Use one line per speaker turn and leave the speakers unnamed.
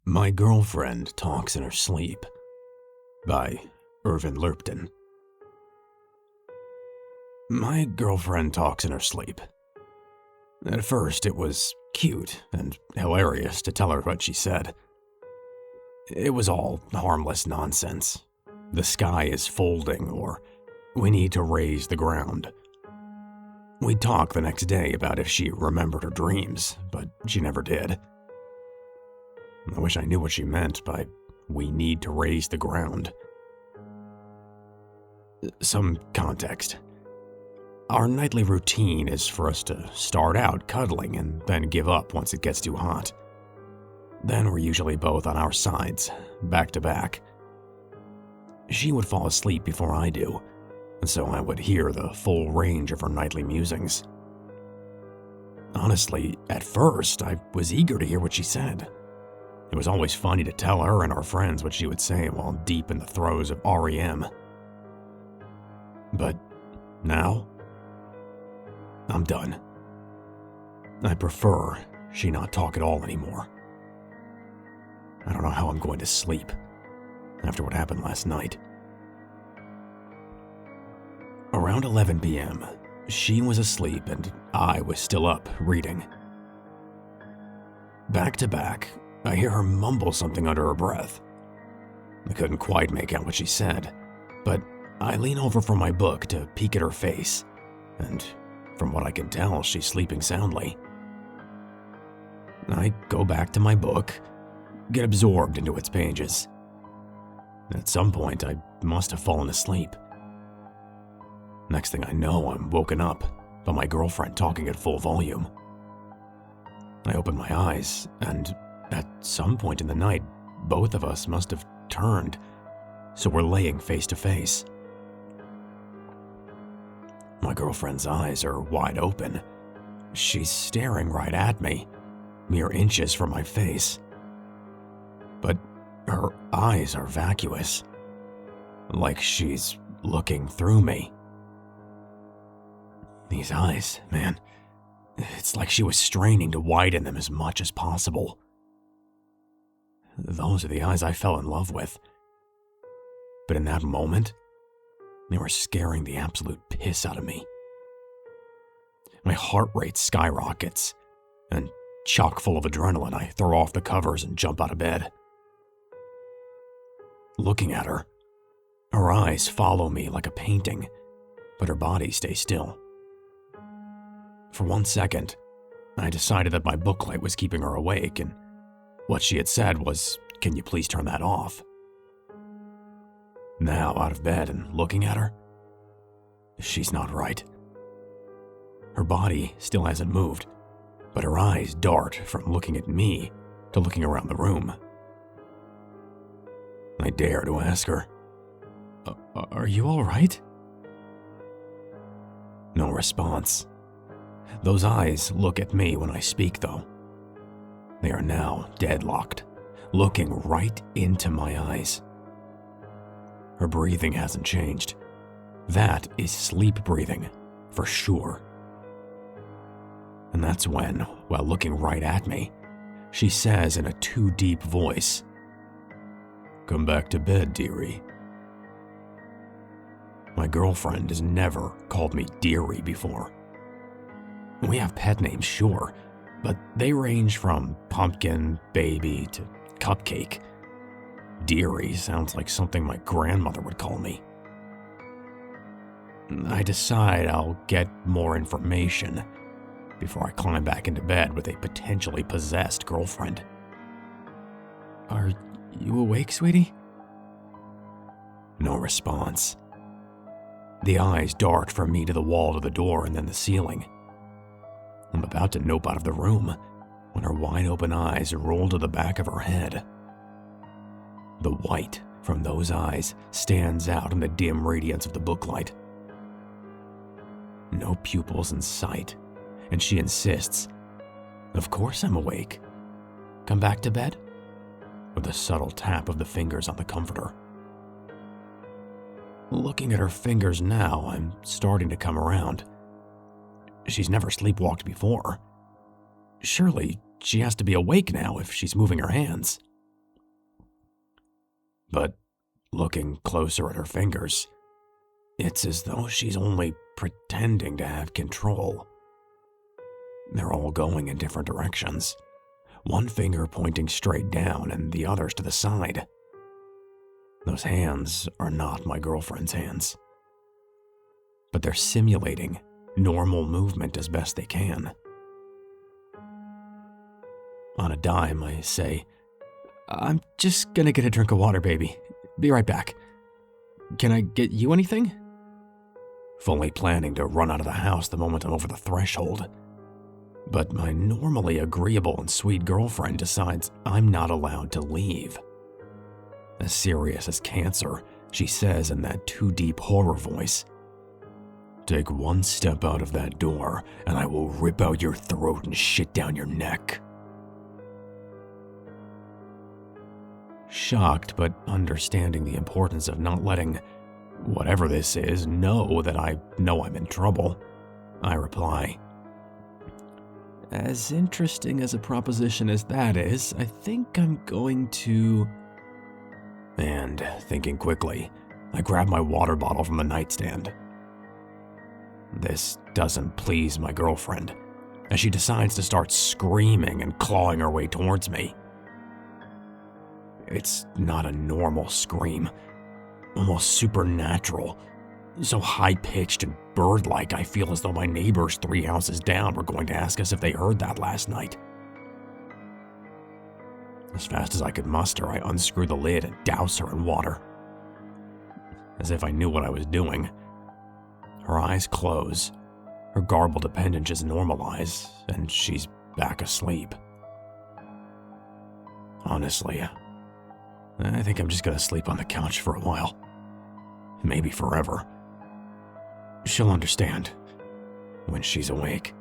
My Girlfriend Talks in Her Sleep by Irvin Lurpton. My girlfriend talks in her sleep. At first, it was cute and hilarious to tell her what she said. It was all harmless nonsense. The sky is folding, or we need to raise the ground. We'd talk the next day about if she remembered her dreams, but she never did. I wish I knew what she meant by we need to raise the ground. Some context. Our nightly routine is for us to start out cuddling and then give up once it gets too hot. Then we're usually both on our sides, back to back. She would fall asleep before I do, so I would hear the full range of her nightly musings. Honestly, at first, I was eager to hear what she said. It was always funny to tell her and our friends what she would say while deep in the throes of REM. But now, I'm done. I prefer she not talk at all anymore. I don't know how I'm going to sleep after what happened last night. Around 11 p.m., she was asleep and I was still up reading. Back to back, I hear her mumble something under her breath. I couldn't quite make out what she said, but I lean over from my book to peek at her face, and from what I can tell, she's sleeping soundly. I go back to my book, get absorbed into its pages. At some point, I must have fallen asleep. Next thing I know, I'm woken up by my girlfriend talking at full volume. I open my eyes, and at some point in the night, both of us must have turned, so we're laying face to face. My girlfriend's eyes are wide open. She's staring right at me, mere inches from my face. But her eyes are vacuous, like she's looking through me. These eyes, man, it's like she was straining to widen them as much as possible. Those are the eyes I fell in love with. But in that moment, they were scaring the absolute piss out of me. My heart rate skyrockets, and chock full of adrenaline, I throw off the covers and jump out of bed. Looking at her, her eyes follow me like a painting, but her body stays still. For 1 second, I decided that my book light was keeping her awake, and what she had said was, "Can you please turn that off?" Now, out of bed and looking at her, she's not right. Her body still hasn't moved, but her eyes dart from looking at me to looking around the room. I dare to ask her, "Are you all right?" No response. Those eyes look at me when I speak, though. They are now deadlocked, looking right into my eyes. Her breathing hasn't changed. That is sleep breathing, for sure. And that's when, while looking right at me, she says in a too deep voice, "Come back to bed, dearie." My girlfriend has never called me dearie before. We have pet names, sure, but they range from pumpkin, baby, to cupcake. Dearie sounds like something my grandmother would call me. I decide I'll get more information before I climb back into bed with a potentially possessed girlfriend. "Are you awake, sweetie?" No response. The eyes dart from me to the wall to the door and then the ceiling. I'm about to nope out of the room when her wide open eyes roll to the back of her head. The white from those eyes stands out in the dim radiance of the booklight. No pupils in sight, and she insists, "Of course I'm awake. Come back to bed?" with a subtle tap of the fingers on the comforter. Looking at her fingers now, I'm starting to come around. She's never sleepwalked before. Surely she has to be awake now if she's moving her hands. But looking closer at her fingers, it's as though she's only pretending to have control. They're all going in different directions, one finger pointing straight down and the others to the side. Those hands are not my girlfriend's hands, but they're simulating normal movement as best they can. On a dime, I say, "I'm just gonna get a drink of water, baby. Be right back. Can I get you anything?" Fully planning to run out of the house the moment I'm over the threshold. But my normally agreeable and sweet girlfriend decides I'm not allowed to leave. As serious as cancer, she says in that too deep horror voice, "Take one step out of that door, and I will rip out your throat and shit down your neck." Shocked, but understanding the importance of not letting whatever this is know that I know I'm in trouble, I reply, "As interesting as a proposition as that is, I think I'm going to..." And, thinking quickly, I grab my water bottle from the nightstand. This doesn't please my girlfriend, as she decides to start screaming and clawing her way towards me. It's not a normal scream, almost supernatural, so high-pitched and bird-like I feel as though my neighbors 3 houses down were going to ask us if they heard that last night. As fast as I could muster, I unscrew the lid and douse her in water. As if I knew what I was doing. Her eyes close, her garbled appendages normalize, and she's back asleep. Honestly, I think I'm just gonna sleep on the couch for a while. Maybe forever. She'll understand when she's awake.